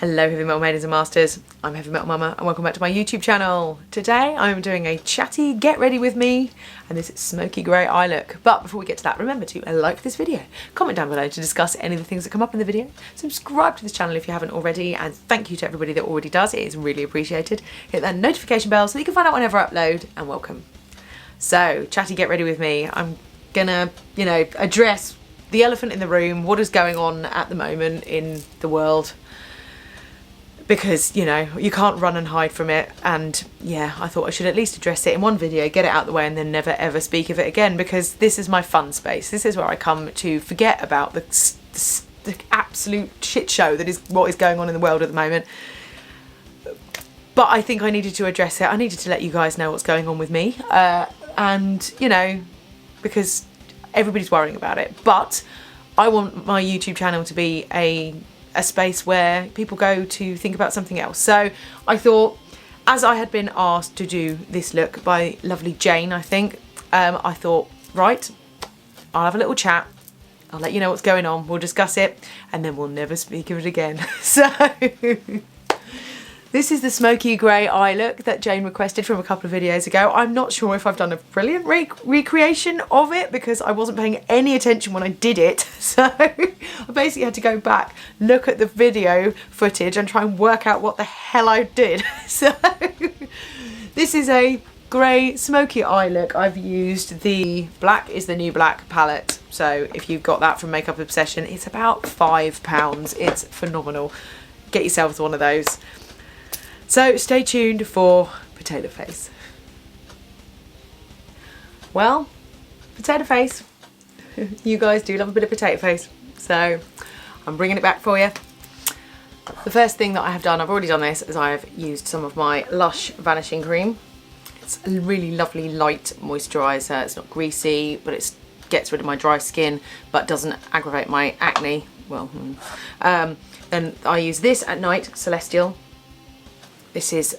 Hello Heavy Metal Maidens and Masters, I'm Heavy Metal Mama and welcome back to my YouTube channel. Today I'm doing a chatty get ready with me and this is smoky grey eye look. But before we get to that, remember to like this video, comment down below to discuss any of the things that come up in the video, subscribe to this channel if you haven't already, and thank you to everybody that already does, it is really appreciated. Hit that notification bell so that you can find out whenever I upload, and welcome. So, chatty get ready with me. I'm gonna, address the elephant in the room, what is going on at the moment in the world. Because, you can't run and hide from it, and yeah, I thought I should at least address it in one video, get it out of the way, and then never ever speak of it again, because this is my fun space. This is where I come to forget about the absolute shit show that is what is going on in the world at the moment. But I think I needed to address it. I needed to let you guys know what's going on with me, and, because everybody's worrying about it. But I want my YouTube channel to be a space where people go to think about something else. So I thought, as I had been asked to do this look by lovely Jane, I think, I thought, right, I'll have a little chat, I'll let you know what's going on, we'll discuss it, and then we'll never speak of it again. So this is the smoky grey eye look that Jane requested from a couple of videos ago. I'm not sure if I've done a brilliant recreation of it because I wasn't paying any attention when I did it. So I basically had to go back, look at the video footage and try and work out what the hell I did. So this is a grey smoky eye look. I've used the Black is the New Black palette. So if you've got that from Makeup Obsession, it's about £5. It's phenomenal. Get yourselves one of those. So stay tuned for potato face. Well, potato face. You guys do love a bit of potato face, so I'm bringing it back for you. The first thing that I have done, I've already done this, is I have used some of my Lush Vanishing Cream. It's a really lovely light moisturiser. It's not greasy, but it gets rid of my dry skin, but doesn't aggravate my acne. Well, then I use this at night, Celestial. This is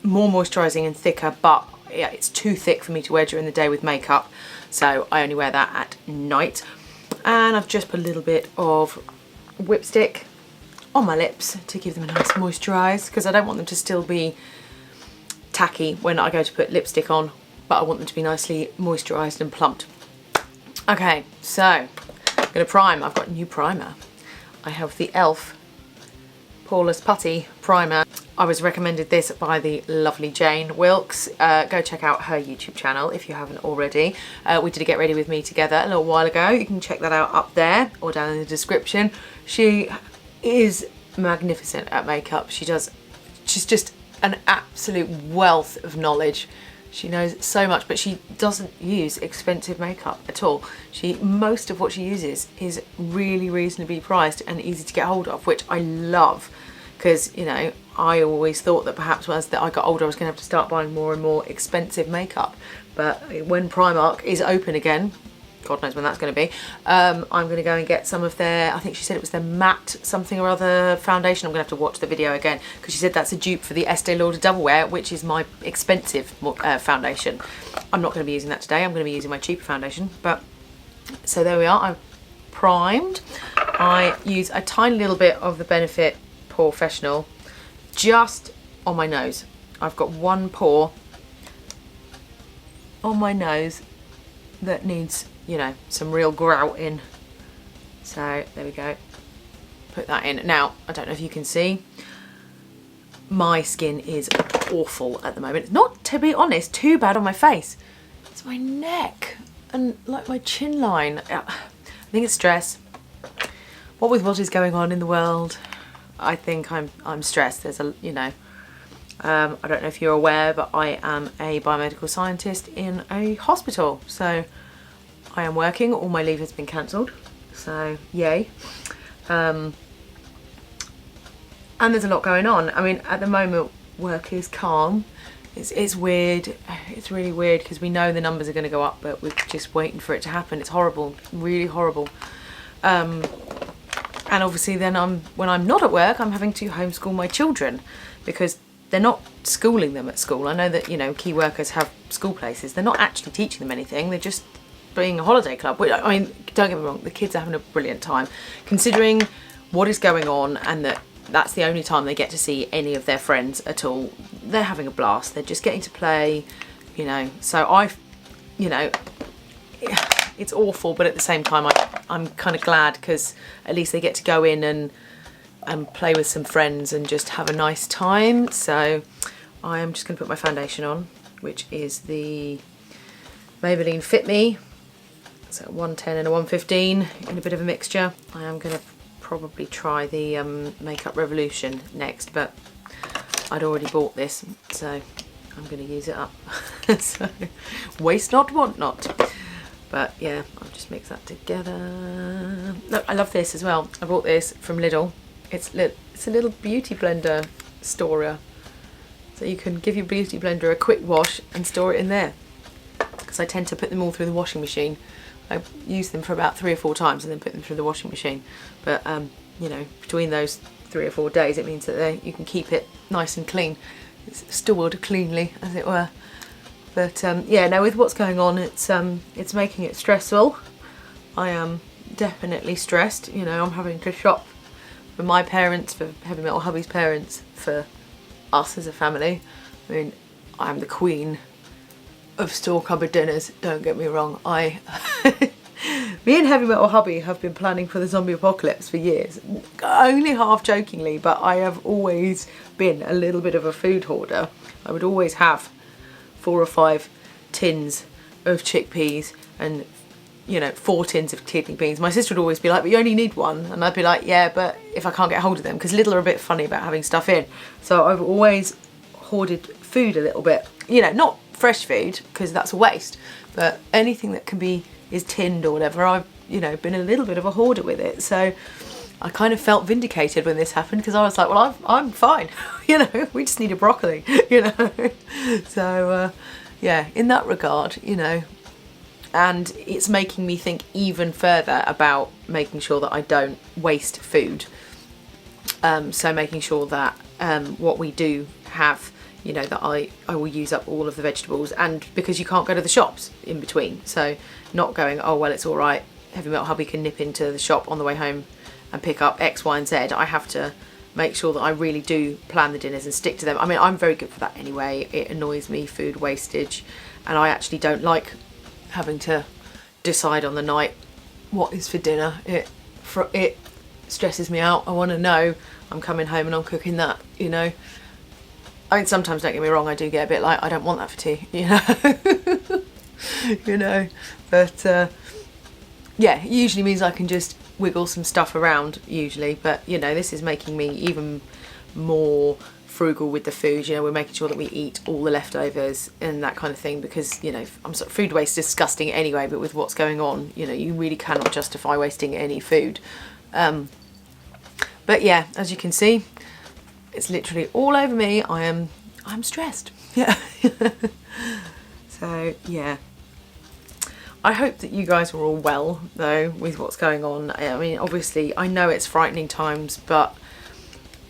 more moisturising and thicker, but yeah, it's too thick for me to wear during the day with makeup, so I only wear that at night. And I've just put a little bit of whipstick on my lips to give them a nice moisturise, because I don't want them to still be tacky when I go to put lipstick on, but I want them to be nicely moisturised and plumped. Okay, so I'm going to prime. I've got a new primer. I have the e.l.f. Poreless Putty Primer. I was recommended this by the lovely Jane Wilkes. Go check out her YouTube channel if you haven't already. We did a get ready with me together a little while ago. You can check that out up there or down in the description. She is magnificent at makeup. She's just an absolute wealth of knowledge. She knows so much, but she doesn't use expensive makeup at all. Most of what she uses is really reasonably priced and easy to get hold of, which I love, because, I always thought that perhaps as I got older I was going to have to start buying more and more expensive makeup. But when Primark is open again, God knows when that's going to be, I'm going to go and get some of their, I think she said it was their matte something or other foundation. I'm going to have to watch the video again, because she said that's a dupe for the Estee Lauder Double Wear, which is my expensive foundation. I'm not going to be using that today, I'm going to be using my cheaper foundation. But so there we are, I've primed. I use a tiny little bit of the Benefit Professional just on my nose. I've got one pore on my nose that needs, some real grout in. So there we go. Put that in. Now, I don't know if you can see, my skin is awful at the moment. Not, to be honest, too bad on my face. It's my neck and like my chin line. I think it's stress. What with what is going on in the world, I think I'm stressed. There's a, I don't know if you're aware, but I am a biomedical scientist in a hospital. So I am working, all my leave has been cancelled, so yay. And there's a lot going on. I mean, at the moment, work is calm. It's weird, it's really weird, because we know the numbers are going to go up, but we're just waiting for it to happen. It's horrible, really horrible. And obviously then when I'm not at work, I'm having to homeschool my children, because they're not schooling them at school. I know that, key workers have school places. They're not actually teaching them anything. They're just being a holiday club. I mean, don't get me wrong, the kids are having a brilliant time, considering what is going on and that that's the only time they get to see any of their friends at all. They're having a blast. They're just getting to play, you know. So you know, it's awful, but at the same time I'm kind of glad, because at least they get to go in and play with some friends and just have a nice time. So I am just going to put my foundation on, which is the Maybelline Fit Me. So 110 and a 115 in a bit of a mixture. I am going to probably try the Makeup Revolution next, but I'd already bought this, so I'm going to use it up. So waste not, want not. But yeah, I'll just mix that together. Look, I love this as well. I bought this from Lidl. It's a little beauty blender storer. So you can give your beauty blender a quick wash and store it in there. Because I tend to put them all through the washing machine. I use them for about 3 or 4 times and then put them through the washing machine. But you know, between those 3 or 4 days, it means that you can keep it nice and clean. It's stored cleanly, as it were. But yeah, now with what's going on, it's making it stressful. I am definitely stressed. You know, I'm having to shop for my parents, for Heavy Metal Hubby's parents, for us as a family. I mean, I'm the queen of store cupboard dinners, don't get me wrong. Me and Heavy Metal Hubby have been planning for the zombie apocalypse for years, only half jokingly, but I have always been a little bit of a food hoarder. I would always have 4 or 5 tins of chickpeas and, you know, 4 tins of kidney beans. My sister would always be like, but you only need 1, and I'd be like, yeah, but if I can't get hold of them, because Lidl are a bit funny about having stuff in. So I've always hoarded food a little bit, you know, not fresh food because that's a waste, but anything that is tinned or whatever. I've, you know, been a little bit of a hoarder with it. So I kind of felt vindicated when this happened, because I was like, well, I'm fine. You know, we just need a broccoli, you know. So yeah, in that regard, you know, and it's making me think even further about making sure that I don't waste food. So making sure that what we do have, you know, that I will use up all of the vegetables, and because you can't go to the shops in between, so not going, oh well, it's all right, Heavy Metal Hubby can nip into the shop on the way home and pick up X, Y and Z. I have to make sure that I really do plan the dinners and stick to them. I mean, I'm very good for that anyway. It annoys me, food wastage, and I actually don't like having to decide on the night what is for dinner. It stresses me out. I want to know I'm coming home and I'm cooking that, you know. I mean, sometimes, don't get me wrong, I do get a bit like, I don't want that for tea, you know. You know, but yeah, it usually means I can just wiggle some stuff around usually, but you know, this is making me even more frugal with the food. You know, we're making sure that we eat all the leftovers and that kind of thing, because, you know, food waste is disgusting anyway, but with what's going on, you know, you really cannot justify wasting any food. But yeah, as you can see, it's literally all over me. I'm stressed. Yeah. So yeah, I hope that you guys are all well though with what's going on. I mean, obviously I know it's frightening times, but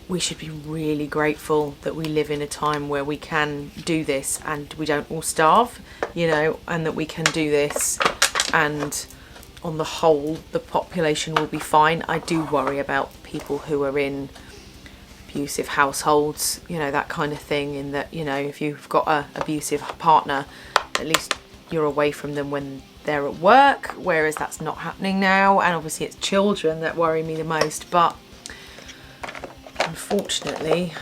we should be really grateful that we live in a time where we can do this and we don't all starve, you know, and that we can do this, and on the whole the population will be fine. I do worry about people who are in abusive households, you know, that kind of thing, in that, you know, if you've got a abusive partner, at least you're away from them when they're at work, whereas that's not happening now. And obviously it's children that worry me the most, but unfortunately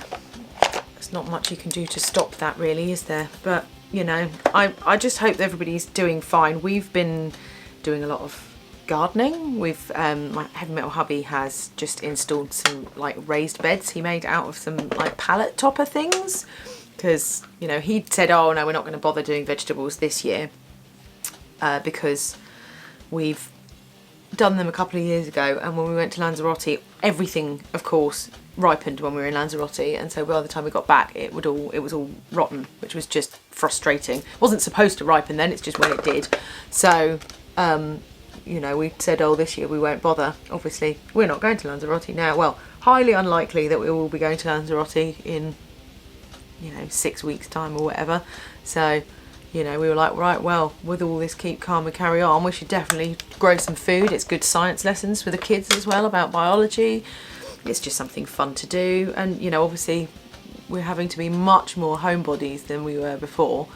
there's not much you can do to stop that really, is there? But you know, I just hope that everybody's doing fine. We've been doing a lot of gardening. We've my Heavy Metal Hubby has just installed some like raised beds he made out of some like pallet topper things, because, you know, he'd said, oh no, we're not going to bother doing vegetables this year because we've done them a couple of years ago, and when we went to Lanzarote, everything of course ripened when we were in Lanzarote, and so by the time we got back it was all rotten, which was just frustrating. It wasn't supposed to ripen then, it's just when it did. So you know, we said, oh, this year we won't bother. Obviously we're not going to Lanzarote now. Well, highly unlikely that we will be going to Lanzarote in, you know, 6 weeks time or whatever. So, you know, we were like, right, well, with all this keep calm and carry on, we should definitely grow some food. It's good science lessons for the kids as well about biology. it's just something fun to do. And you know, obviously we're having to be much more homebodies than we were before.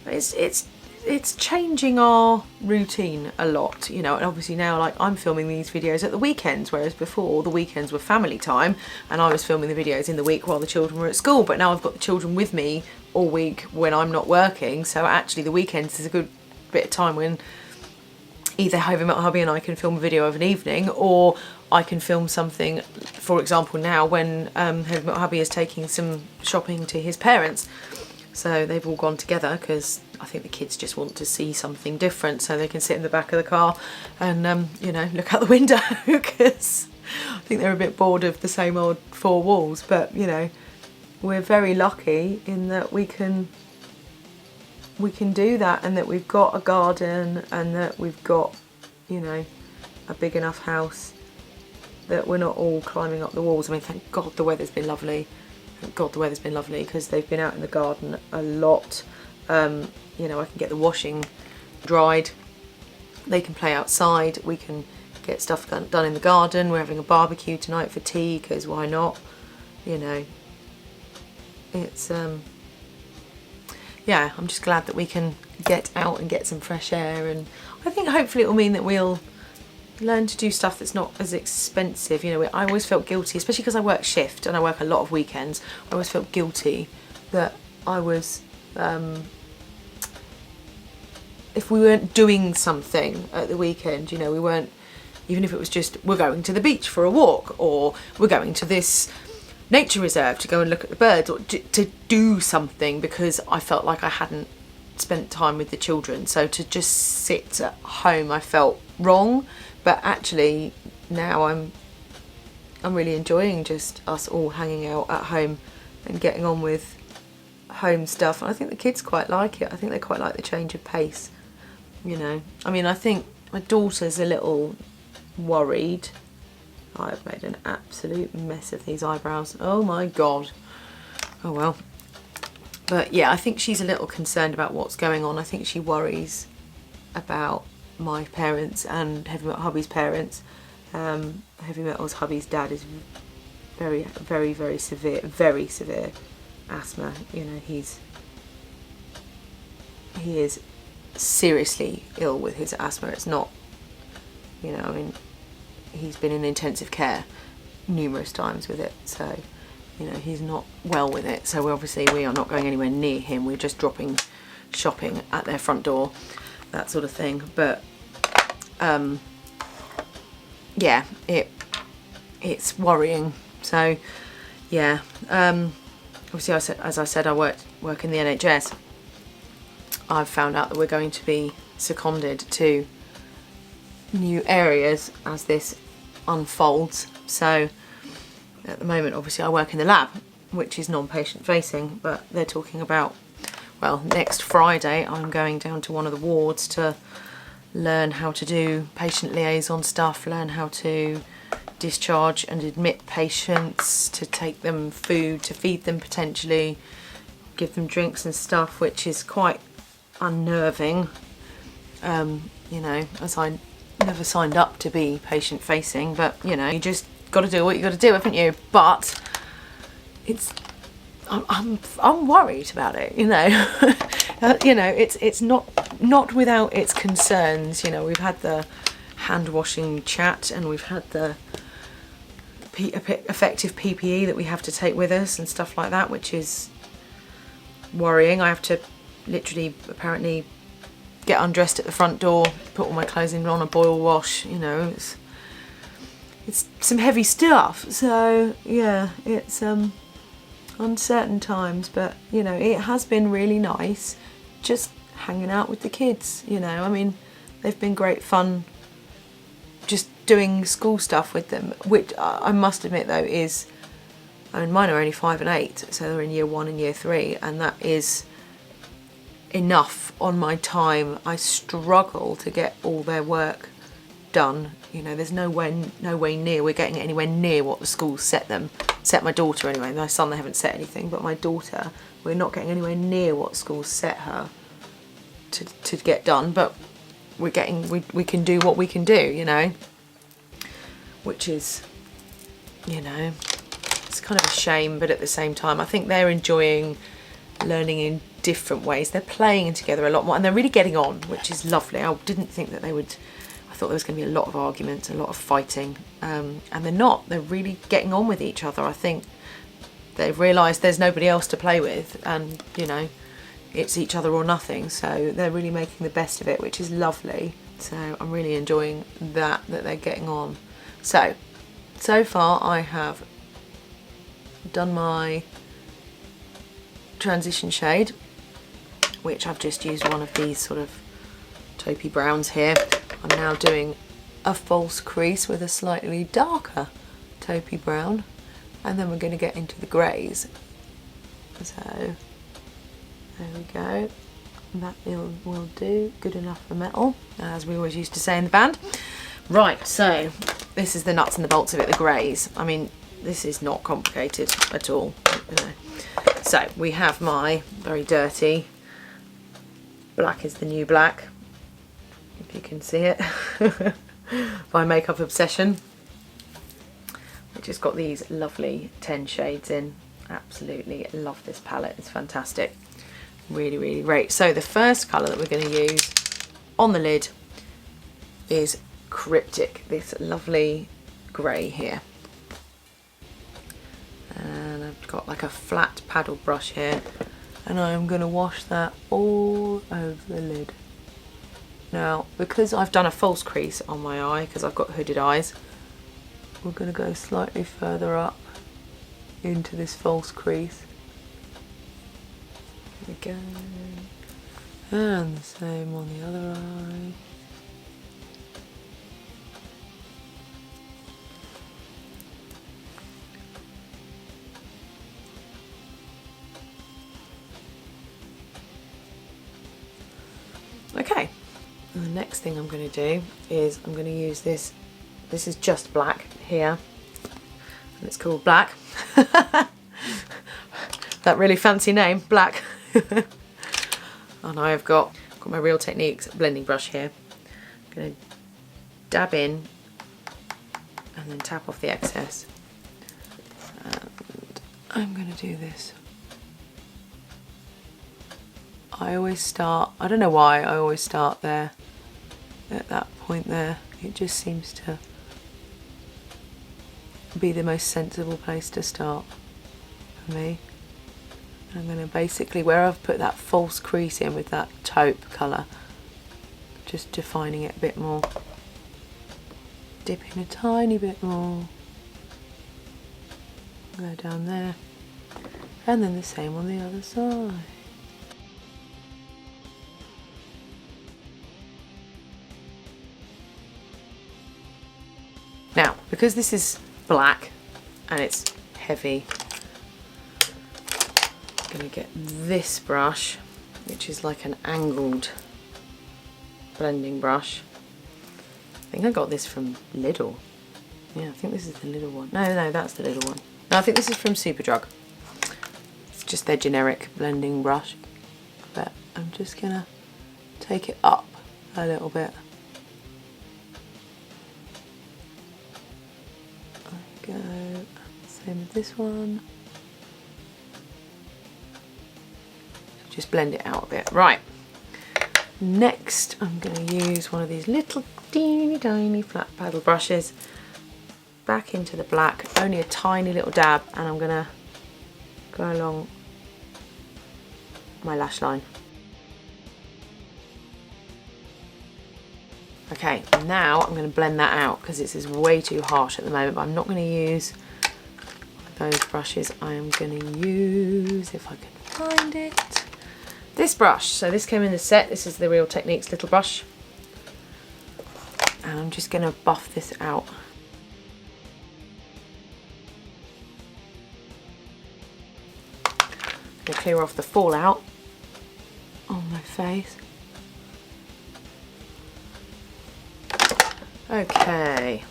It's changing our routine a lot, you know. And obviously now, like, I'm filming these videos at the weekends, whereas before the weekends were family time and I was filming the videos in the week while the children were at school. But now I've got the children with me all week when I'm not working, so actually the weekends is a good bit of time when either Heavy Metal Hubby and I can film a video of an evening, or I can film something, for example now when Heavy Metal Hubby is taking some shopping to his parents. So they've all gone together because I think the kids just want to see something different, so they can sit in the back of the car and you know, look out the window because I think they're a bit bored of the same old four walls. But you know, we're very lucky in that we can do that, and that we've got a garden, and that we've got, you know, a big enough house that we're not all climbing up the walls. I mean, thank God the weather's been lovely. Thank God the weather's been lovely because they've been out in the garden a lot. You know, I can get the washing dried. They can play outside. We can get stuff done in the garden. We're having a barbecue tonight for tea because why not? You know, it's yeah, I'm just glad that we can get out and get some fresh air, and I think hopefully it will mean that we'll learn to do stuff that's not as expensive. You know, I always felt guilty, especially because I work shift and I work a lot of weekends. I always felt guilty that I was, if we weren't doing something at the weekend, you know, we weren't, even if it was just we're going to the beach for a walk, or we're going to this nature reserve to go and look at the birds, or to do something, because I felt like I hadn't spent time with the children. So to just sit at home, I felt wrong. But actually now I'm really enjoying just us all hanging out at home and getting on with home stuff. And I think the kids quite like it. I think they quite like the change of pace, you know. I mean, I think my daughter's a little worried. I've made an absolute mess of these eyebrows. Oh my God. Oh well. But yeah, I think she's a little concerned about what's going on. I think she worries about my parents and Heavy Metal Hubby's parents. Heavy Metal's hubby's dad is very, very, very severe asthma. You know, he is seriously ill with his asthma. It's not, you know, I mean, he's been in intensive care numerous times with it, so you know, he's not well with it. So we are not going anywhere near him. We're just dropping shopping at their front door, that sort of thing. But yeah, it's worrying. So yeah, obviously as I said, I work in the NHS. I've found out that we're going to be seconded to new areas as this unfolds. So at the moment, obviously I work in the lab, which is non-patient facing, but they're talking about, well, next Friday I'm going down to one of the wards to learn how to do patient liaison stuff, learn how to discharge and admit patients, to take them food, to feed them potentially, give them drinks and stuff, which is quite unnerving. You know, as I never signed up to be patient facing, but you know, you just got to do what you got to do, haven't you? But I'm worried about it, you know. You know, it's not without its concerns. You know, we've had the hand washing chat, and we've had the effective PPE that we have to take with us and stuff like that, which is worrying. I have to literally apparently get undressed at the front door, put all my clothes in on a boil wash. You know, it's some heavy stuff. So yeah, it's uncertain times, but you know, it has been really nice just hanging out with the kids. You know, I mean, they've been great fun just doing school stuff with them, which I must admit though is, I mean, mine are only 5 and 8, so they're in year 1 and year 3, and that is enough on my time. I struggle to get all their work done. You know, there's no way near we're getting anywhere near what the school set my daughter anyway. My son, they haven't set anything, but my daughter, we're not getting anywhere near what school set her to get done, but we can do what we can do, you know, which is you know, it's kind of a shame, but at the same time I think they're enjoying learning in different ways. They're playing together a lot more and they're really getting on, which is lovely. I didn't think that they would. I thought there was going to be a lot of arguments, a lot of fighting, and they're not. They're really getting on with each other. I think they've realised there's nobody else to play with, and you know, it's each other or nothing, so they're really making the best of it, which is lovely. So I'm really enjoying that they're getting on. So far I have done my transition shade, which I've just used one of these sort of taupey browns here. I'm now doing a false crease with a slightly darker taupey brown, and then we're going to get into the greys. So there we go, that will do, good enough for metal, as we always used to say in the band. Right, so this is the nuts and the bolts of it, the greys. I mean, this is not complicated at all, you know. So we have my very dirty Black is the New Black, if you can see it, by Makeup Obsession, which has got these lovely 10 shades in. Absolutely love this palette, it's fantastic. Really, really great. So the first colour that we're going to use on the lid is Cryptic, this lovely grey here. And I've got like a flat paddle brush here, and I'm going to wash that all over the lid. Now, because I've done a false crease on my eye, because I've got hooded eyes, we're going to go slightly further up into this false crease. There we go. And the same on the other eye. Okay, and the next thing I'm going to do is I'm going to use this. This is just black here, and it's called Black. That really fancy name, Black. And I've got my Real Techniques blending brush here. I'm going to dab in and then tap off the excess. And I'm going to do this. I always start, I don't know why, I always start there, at that point there. It just seems to be the most sensible place to start for me. I'm going to basically, where I've put that false crease in with that taupe colour, just defining it a bit more. Dip in a tiny bit more. Go down there. And then the same on the other side. Now, because this is black and it's heavy, I'm going to get this brush, which is like an angled blending brush. I think I got this from Lidl. Yeah, I think this is the Lidl one. No, that's the Lidl one. No, I think this is from Superdrug. It's just their generic blending brush. But I'm just going to take it up a little bit. There we go. Same with this one. Just blend it out a bit. Right. Next, I'm going to use one of these little teeny tiny flat paddle brushes back into the black, only a tiny little dab, and I'm going to go along my lash line. Okay, now I'm going to blend that out because this is way too harsh at the moment, but I'm not going to use those brushes. I am going to use, if I can find it, this brush. So this came in the set. This is the Real Techniques little brush. And I'm just going to buff this out. I'm going to clear off the fallout on my face. Okay,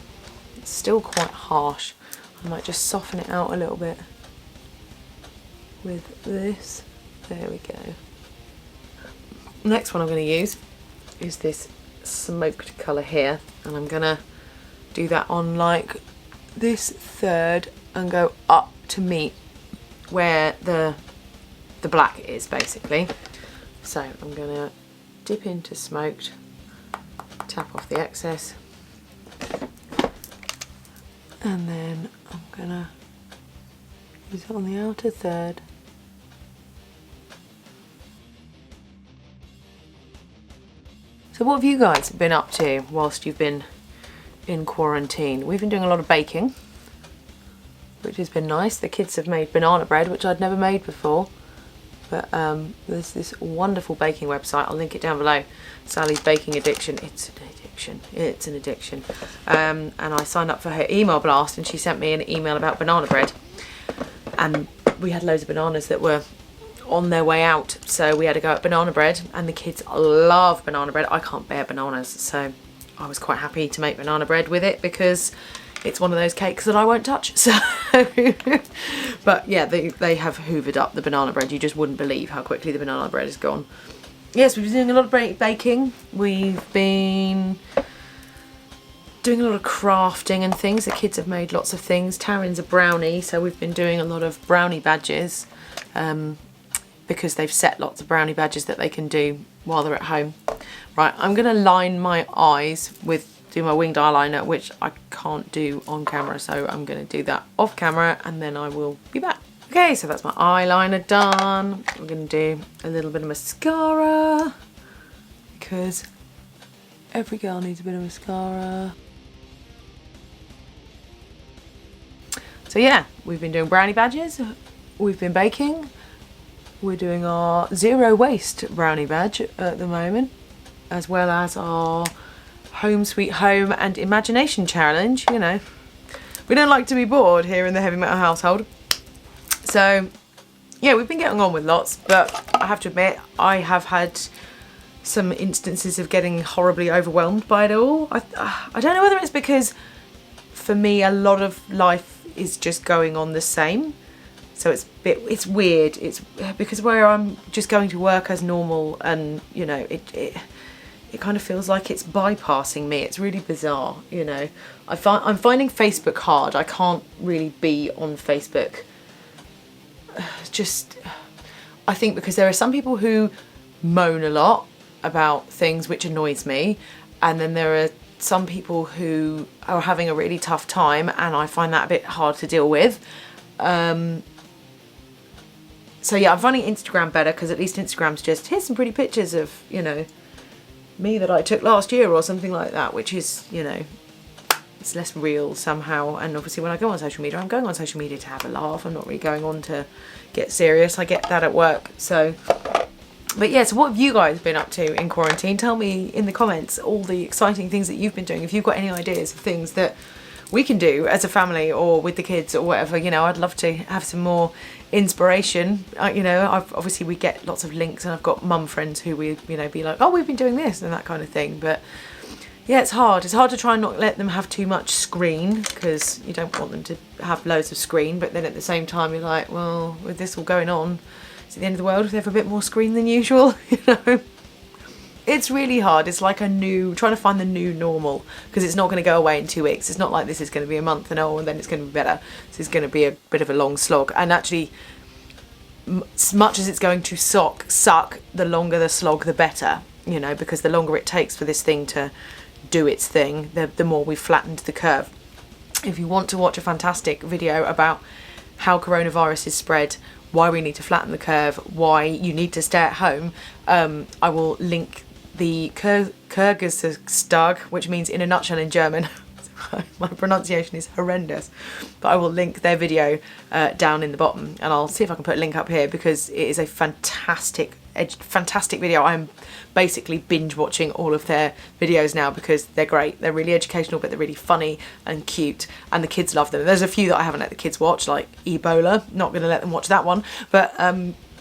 it's still quite harsh. I might just soften it out a little bit with this. There we go. Next one I'm going to use is this smoked colour here, and I'm going to do that on like this third and go up to meet where the black is basically. So I'm gonna dip into smoked, tap off the excess, and then I'm gonna use it on the outer third. So what have you guys been up to whilst you've been in quarantine? We've been doing a lot of baking, which has been nice. The kids have made banana bread, which I'd never made before. But there's this wonderful baking website, I'll link it down below, Sally's Baking Addiction. It's an addiction, it's an addiction. And I signed up for her email blast and she sent me an email about banana bread. And we had loads of bananas that were on their way out, so we had to go at banana bread, and the kids love banana bread. I can't bear bananas, so I was quite happy to make banana bread with it because it's one of those cakes that I won't touch. So, but yeah, they have hoovered up the banana bread. You just wouldn't believe how quickly the banana bread is gone. Yes, we've been doing a lot of baking. We've been doing a lot of crafting and things. The kids have made lots of things. Taryn's a brownie, so we've been doing a lot of brownie badges because they've set lots of brownie badges that they can do while they're at home. Right, I'm going to line my eyes do my winged eyeliner, which I can't do on camera, so I'm going to do that off camera and then I will be back. Okay, so that's my eyeliner done. I'm going to do a little bit of mascara because every girl needs a bit of mascara. So yeah, we've been doing brownie badges, we've been baking, we're doing our zero waste brownie badge at the moment, as well as our home sweet home and imagination challenge. You know, we don't like to be bored here in the heavy metal household. So yeah, we've been getting on with lots, but I have to admit I have had some instances of getting horribly overwhelmed by it all. I don't know whether it's because for me a lot of life is just going on the same, so it's weird. It's because where I'm just going to work as normal, and you know, it kind of feels like it's bypassing me. It's really bizarre, you know. I'm finding Facebook hard. I can't really be on Facebook. I think because there are some people who moan a lot about things, which annoys me, and then there are some people who are having a really tough time, and I find that a bit hard to deal with. So yeah, I'm finding Instagram better because at least Instagram's just, here's some pretty pictures of, you know, me that I took last year or something like that, which is, you know, it's less real somehow. And obviously when I go on social media, I'm going on social media to have a laugh. I'm not really going on to get serious. I get that at work. So, but yeah, so what have you guys been up to in quarantine? Tell me in the comments all the exciting things that you've been doing. If you've got any ideas of things that we can do as a family or with the kids or whatever, you know, I'd love to have some more inspiration. You know, obviously we get lots of links, and I've got mum friends who we, you know, be like, oh, we've been doing this and that kind of thing. But yeah, it's hard to try and not let them have too much screen, because you don't want them to have loads of screen, but then at the same time you're like, well, with this all going on, it's the end of the world if they have a bit more screen than usual. You know, it's really hard. It's like trying to find the new normal, because it's not going to go away in 2 weeks. It's not like this is going to be a month and then it's going to be better. This is going to be a bit of a long slog. And actually, as much as it's going to suck, the longer the slog, the better, you know, because the longer it takes for this thing to do its thing, the more we've flattened the curve. If you want to watch a fantastic video about how coronavirus is spread, why we need to flatten the curve, why you need to stay at home, I will link the Kurzgesestadt, which means in a nutshell in German. My pronunciation is horrendous, but I will link their video down in the bottom, and I'll see if I can put a link up here, because it is a fantastic video. I'm basically binge watching all of their videos now because they're great. They're really educational, but they're really funny and cute, and the kids love them. There's a few that I haven't let the kids watch, like Ebola. Not going to let them watch that one, but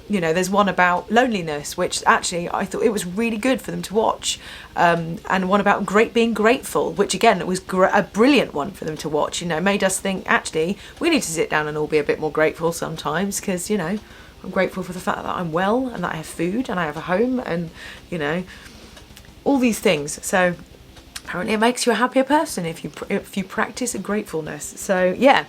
you know, there's one about loneliness, which actually I thought it was really good for them to watch, and one about being grateful, which again was a brilliant one for them to watch. You know, made us think actually we need to sit down and all be a bit more grateful sometimes, because, you know, I'm grateful for the fact that I'm well and that I have food and I have a home and, you know, all these things. So apparently it makes you a happier person if you practice gratefulness. So yeah,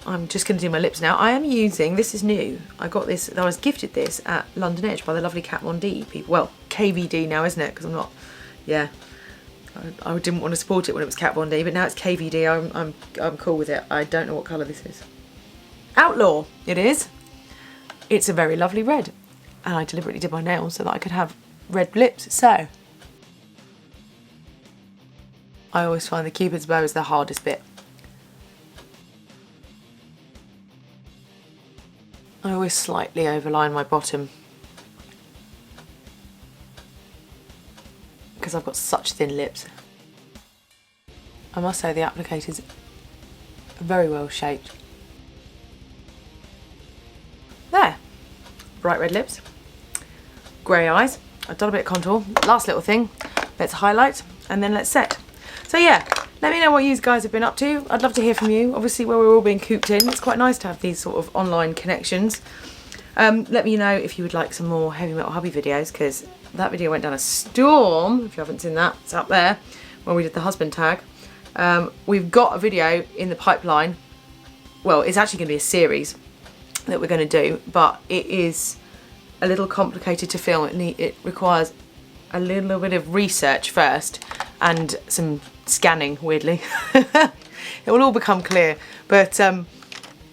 I'm just going to do my lips now. I am using, this is new, I got this, I was gifted this at London Edge by the lovely Kat Von D people. Well, KVD now, isn't it? Because I'm not, yeah, I didn't want to support it when it was Kat Von D, but now it's KVD. I'm cool with it. I don't know what colour this is. Outlaw it is. It's a very lovely red, and I deliberately did my nails so that I could have red lips. So I always find the Cupid's bow is the hardest bit. I always slightly overline my bottom because I've got such thin lips. I must say the applicator's very well shaped. There, bright red lips, grey eyes. I've done a bit of contour. Last little thing, let's highlight and then let's set. So yeah, let me know what you guys have been up to. I'd love to hear from you. Obviously, where we're all being cooped in, it's quite nice to have these sort of online connections. Let me know if you would like some more Heavy Metal Hubby videos, because that video went down a storm. If you haven't seen that, it's up there when we did the husband tag. We've got a video in the pipeline. Well, it's actually going to be a series that we're going to do, but it is a little complicated to film. It requires a little bit of research first and some scanning, weirdly. It will all become clear, but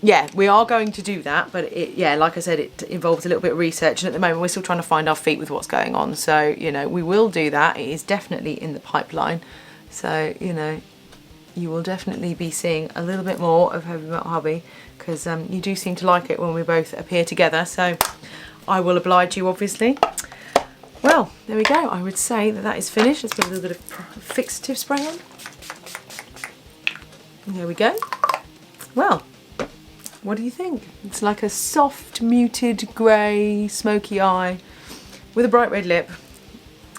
yeah, we are going to do that, but yeah, like I said, it involves a little bit of research, and at the moment we're still trying to find our feet with what's going on. So, you know, we will do that. It is definitely in the pipeline. So, you know, you will definitely be seeing a little bit more of Heavy Metal Hubby, because you do seem to like it when we both appear together. So I will oblige you, obviously. Well, there we go. I would say that that is finished. Let's put a little bit of fixative spray on. There we go. Well, what do you think? It's like a soft, muted grey, smoky eye with a bright red lip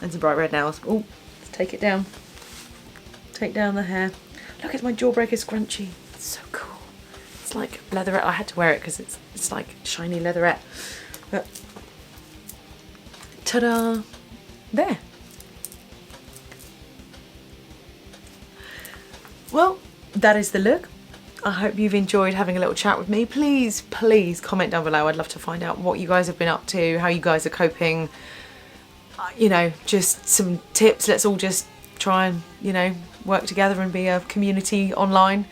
and some bright red nails. Oh, let's take it down. Take down the hair. Look, it's my jawbreaker scrunchie. It's so cool. It's like leatherette. I had to wear it because it's like shiny leatherette. But ta-da! There. Well, that is the look. I hope you've enjoyed having a little chat with me. Please, please comment down below. I'd love to find out what you guys have been up to, how you guys are coping. You know, just some tips. Let's all just try and, you know, work together and be a community online.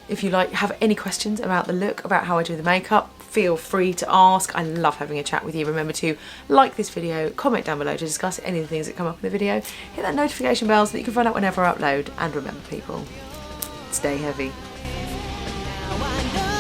If you have any questions about the look, about how I do the makeup, feel free to ask. I love having a chat with you. Remember to like this video, comment down below to discuss any of the things that come up in the video. Hit that notification bell so that you can find out whenever I upload. And remember, people, stay heavy. Now I know